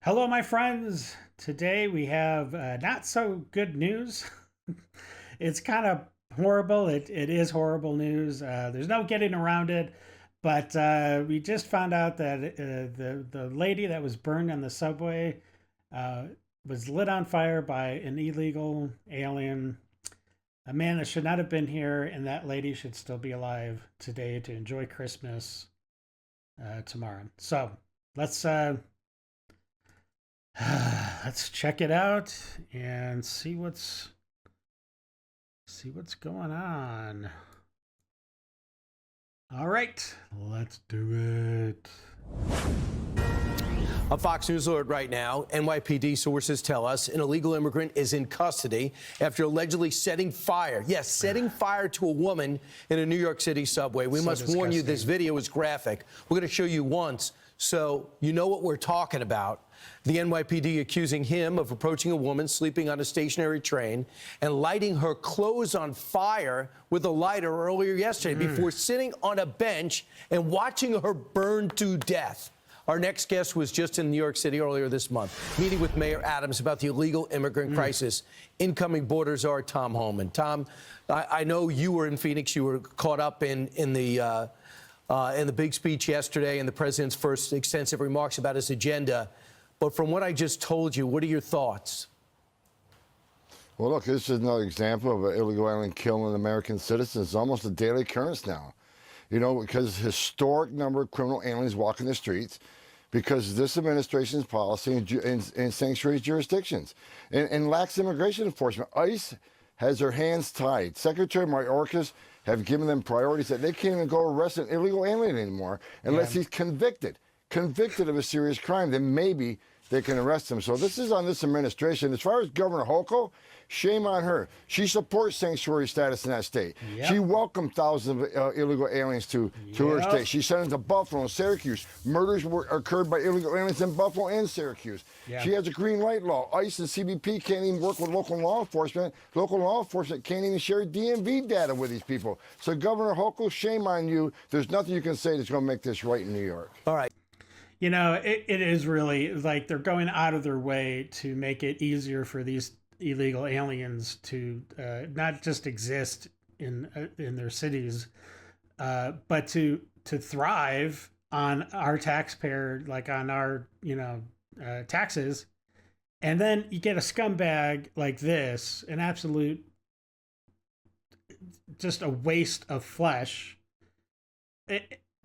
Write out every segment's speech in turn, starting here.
Hello, my friends. Today we have not so good news. It's kind of horrible. It is horrible news. There's no getting around it. But we just found out that the lady that was burned on the subway uh, was lit on fire by an illegal alien, a man that should not have been here, and that lady should still be alive today to enjoy Christmas tomorrow. So let's let's check it out and see what's going on. All right, let's do it. On Fox News Alert right now, NYPD sources tell us an illegal immigrant is in custody after allegedly setting fire. Yes, setting fire to a woman in a New York City subway. We must warn you, this video is graphic. We're going to show you once so you know what we're talking about. The NYPD accusing him of approaching a woman sleeping on a stationary train and lighting her clothes on fire with a lighter earlier yesterday before sitting on a bench and watching her burn to death. Our next guest was just in New York City earlier this month, meeting with Mayor Adams about the illegal immigrant crisis. Incoming border czar Tom Homan. Tom, I know you were in Phoenix. You were caught up in the big speech yesterday and the president's first extensive remarks about his agenda. But from what I just told you, what are your thoughts? Well, look, this is another example of an illegal alien killing American citizens. It's almost a daily occurrence now. You know, because historic number of criminal aliens walking the streets, because this administration's policy in sanctuary jurisdictions and lax immigration enforcement. ICE has their hands tied. Secretary Mayorkas have given them priorities that they can't even go arrest an illegal alien anymore unless he's convicted of a serious crime. Then maybe they can arrest him. So this is on this administration. As far as Governor Hochul, shame on her. She supports sanctuary status in that state. She welcomed thousands of illegal aliens to her state. She sent them to Buffalo and Syracuse. Murders occurred by illegal aliens in Buffalo and Syracuse. She has a green light law. ICE and CBP can't even work with local law enforcement. Local law enforcement can't even share DMV data with these people. So Governor Hochul, shame on you. There's nothing you can say that's going to make this right in New York. All right. You know, it is really like they're going out of their way to make it easier for these illegal aliens to not just exist in their cities, but to thrive on our taxpayer, like on our taxes. And then you get a scumbag like this, an absolute just a waste of flesh.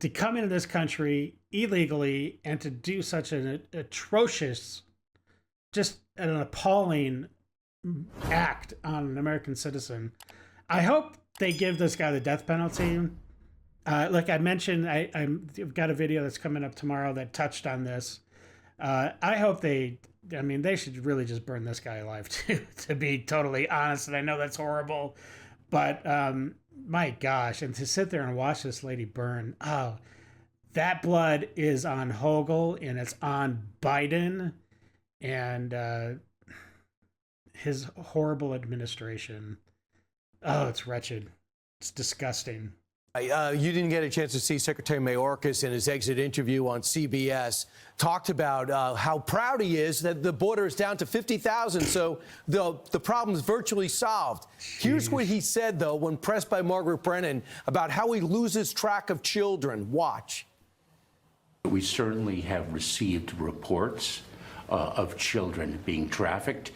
To come into this country illegally and to do such an atrocious, just an appalling act on an American citizen. I hope they give this guy the death penalty. Like I mentioned, I've got a video that's coming up tomorrow that touched on this. I hope they should really just burn this guy alive too, to be totally honest. And I know that's horrible, but my gosh, and to sit there and watch this lady burn, that blood is on Hochul and it's on Biden and his horrible administration. Oh, it's wretched. It's disgusting. You didn't get a chance to see Secretary Mayorkas in his exit interview on CBS. Talked about how proud he is that the border is down to 50,000, so the problem is virtually solved. Jeez. Here's what he said, though, when pressed by Margaret Brennan about how he loses track of children. Watch. We certainly have received reports of children being trafficked,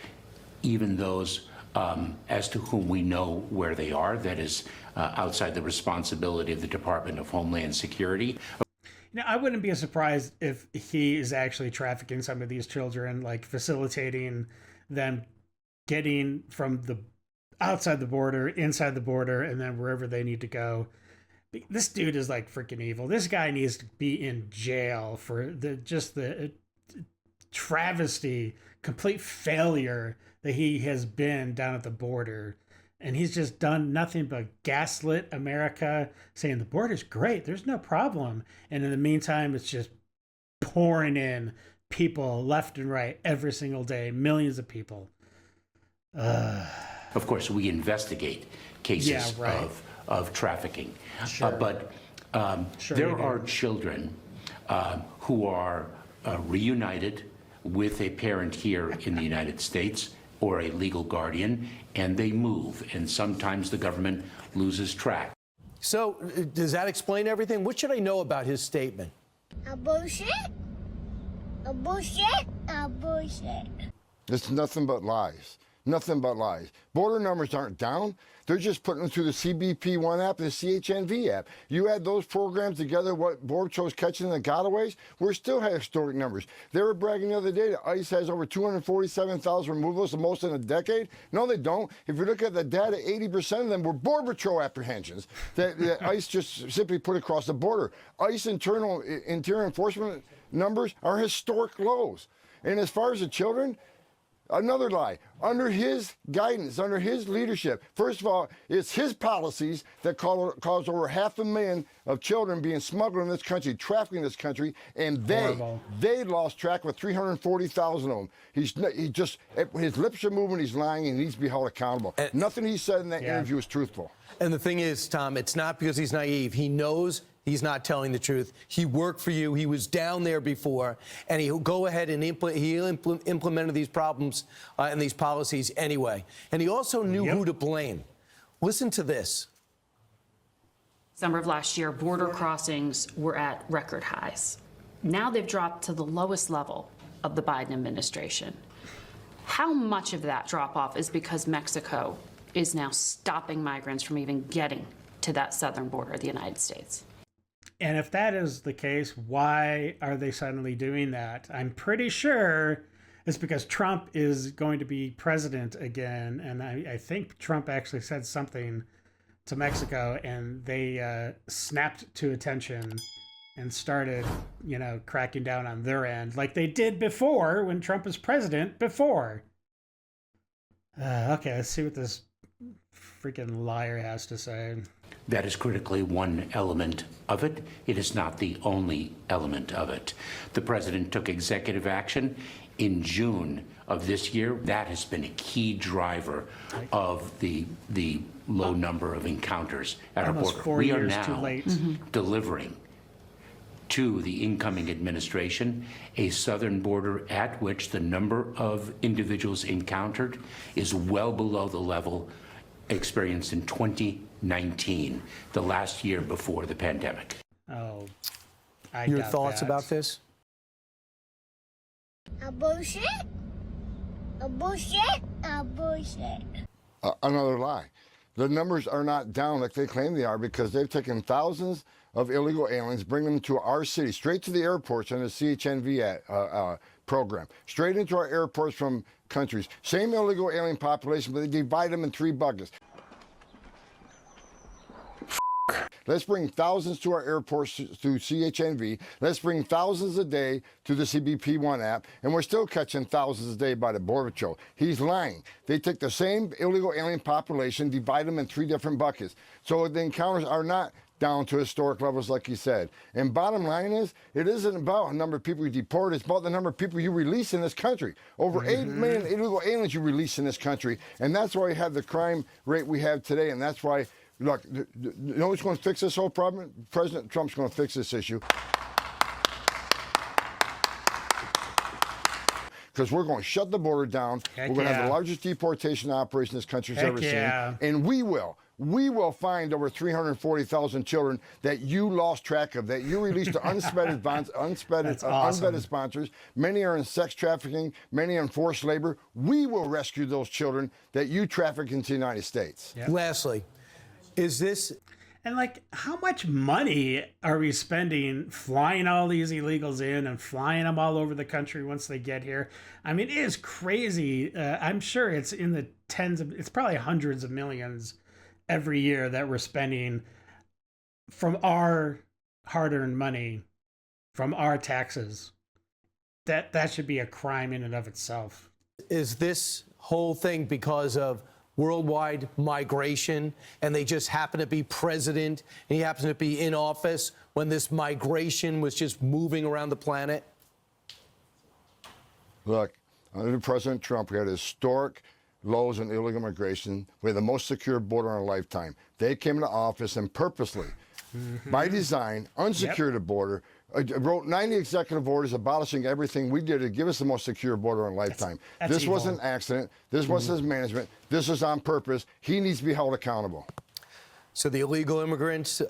even those as to whom we know where they are. That is outside the responsibility of the Department of Homeland Security. I wouldn't be surprised if he is actually trafficking some of these children, like facilitating them getting from the outside the border, inside the border, and then wherever they need to go. This dude is like freaking evil. This guy needs to be in jail for the travesty, complete failure that he has been down at the border. And he's just done nothing but gaslit America, saying the border's great, there's no problem. And in the meantime, it's just pouring in people left and right every single day, millions of people. Of course, we investigate cases of trafficking. Sure. But Sure there are children who are reunited with a parent here in the United States or a legal guardian, and they move, and sometimes the government loses track. So, does that explain everything? What should I know about his statement? A bullshit. A bullshit. A bullshit. It's nothing but lies. Nothing but lies. Border numbers aren't down. They're just putting them through the CBP1 app and the CHNV app. You add those programs together, what Border Patrol's catching in the gotaways, we're still have historic numbers. They were bragging the other day that ICE has over 247,000 removals, the most in a decade. No, they don't. If you look at the data, 80% of them were Border Patrol apprehensions that ICE just simply put across the border. ICE interior enforcement numbers are historic lows. And as far as the children, another lie. Under his guidance, under his leadership, first of all, it's his policies that caused over 500,000 of children being smuggled in this country, trafficked in this country, and they lost track with 340,000 of them. His lips are moving, he's lying, and he needs to be held accountable. Nothing he said in that interview is truthful. And the thing is, Tom, it's not because he's naive. He knows he's not telling the truth. He worked for you. He was down there before, and he'll go ahead and implemented these problems and these policies anyway. And he also knew who to blame. Listen to this. Summer of last year, border crossings were at record highs. Now they've dropped to the lowest level of the Biden administration. How much of that drop-off is because Mexico is now stopping migrants from even getting to that southern border of the United States? And if that is the case, why are they suddenly doing that? I'm pretty sure it's because Trump is going to be president again. And I think Trump actually said something to Mexico, and they snapped to attention and started, cracking down on their end like they did before when Trump was president before. Okay, let's see what this freaking liar has to say. That is critically one element of it. It is not the only element of it. The president took executive action in June of this year. That has been a key driver of the low number of encounters at our border. 4 We are years too now late. delivering to the incoming administration a southern border at which the number of individuals encountered is well below the level experienced in 2019, the last year before the pandemic. Oh, Your thoughts about this? A bullshit. A bullshit. A bullshit. Another lie. The numbers are not down like they claim they are because they've taken thousands of illegal aliens, bring them to our city, straight to the airports on the CHNV program, straight into our airports from countries. Same illegal alien population, but they divide them in 3 buckets. Let's bring thousands to our airports through CHNV. Let's bring thousands a day to the CBP1 app, and we're still catching thousands a day by the Border Patrol. He's lying. They take the same illegal alien population, divide them in 3 different buckets. So the encounters are not down to historic levels like he said. And bottom line is, it isn't about the number of people you deport, it's about the number of people you release in this country. Over 8 million illegal aliens you release in this country, and that's why we have the crime rate we have today, and that's why, look, you know who's going to fix this whole problem? President Trump's going to fix this issue. Because we're going to shut the border down. We're going to have the largest deportation operation this country's ever seen. And we will find over 340,000 children that you lost track of, that you released to unvetted sponsors. Many are in sex trafficking, many are in forced labor. We will rescue those children that you traffic into the United States. Yep. Lastly, is this... And how much money are we spending flying all these illegals in and flying them all over the country once they get here? I mean, it is crazy. I'm sure it's in the it's probably hundreds of millions every year that we're spending from our hard-earned money, from our taxes. That should be a crime in and of itself. Is this whole thing because of worldwide migration, and they just happen to be president, and he happens to be in office when this migration was just moving around the planet? Look, under President Trump, we had historic lows in illegal migration. We had the most secure border in our lifetime. They came into office and purposely, by design, unsecured the border, wrote 90 executive orders abolishing everything we did to give us the most secure border in a lifetime. That's this evil. wasn't an accident. This wasn't his management. This was on purpose. He needs to be held accountable. So the illegal immigrants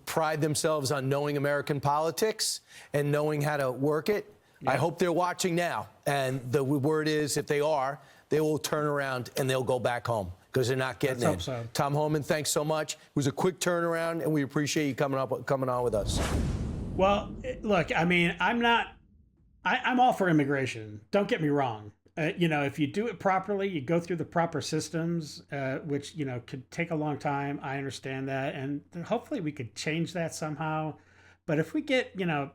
pride themselves on knowing American politics and knowing how to work it. I hope they're watching now. And the word is, if they are, they will turn around and they'll go back home because they're not getting in. So. Tom Homan, thanks so much. It was a quick turnaround, and we appreciate you coming on with us. Well, look, I mean, I'm all for immigration. Don't get me wrong. You know, if you do it properly, you go through the proper systems, which, you know, could take a long time. I understand that. And hopefully we could change that somehow. But if we get, you know,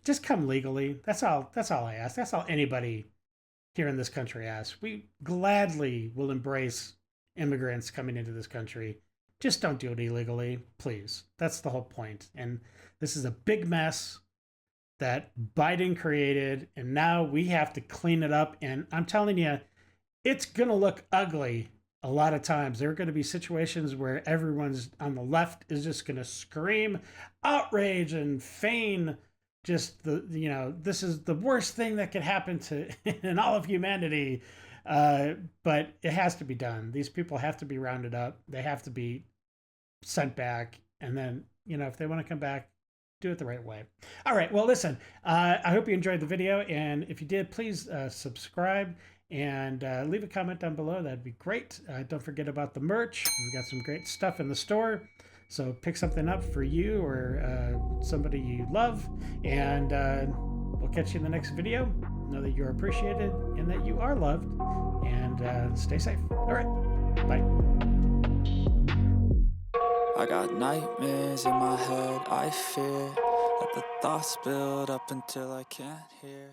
just come legally. That's all I ask. That's all anybody here in this country asks. We gladly will embrace immigrants coming into this country. Just don't do it illegally, please. That's the whole point. And this is a big mess that Biden created, and now we have to clean it up. And I'm telling you, it's going to look ugly a lot of times. There are going to be situations where everyone's on the left is just going to scream outrage and feign just you know, this is the worst thing that could happen to in all of humanity. But it has to be done. These people have to be rounded up. They have to be sent back. And then, you know, if they want to come back, do it the right way. All right. Well, listen, I hope you enjoyed the video. And if you did, please subscribe and leave a comment down below. That'd be great. Don't forget about the merch. We've got some great stuff in the store. So pick something up for you or somebody you love. And we'll catch you in the next video. Know that you're appreciated and that you are loved. And stay safe. All right. Bye. I got nightmares in my head, I fear. Let the thoughts build up until I can't hear.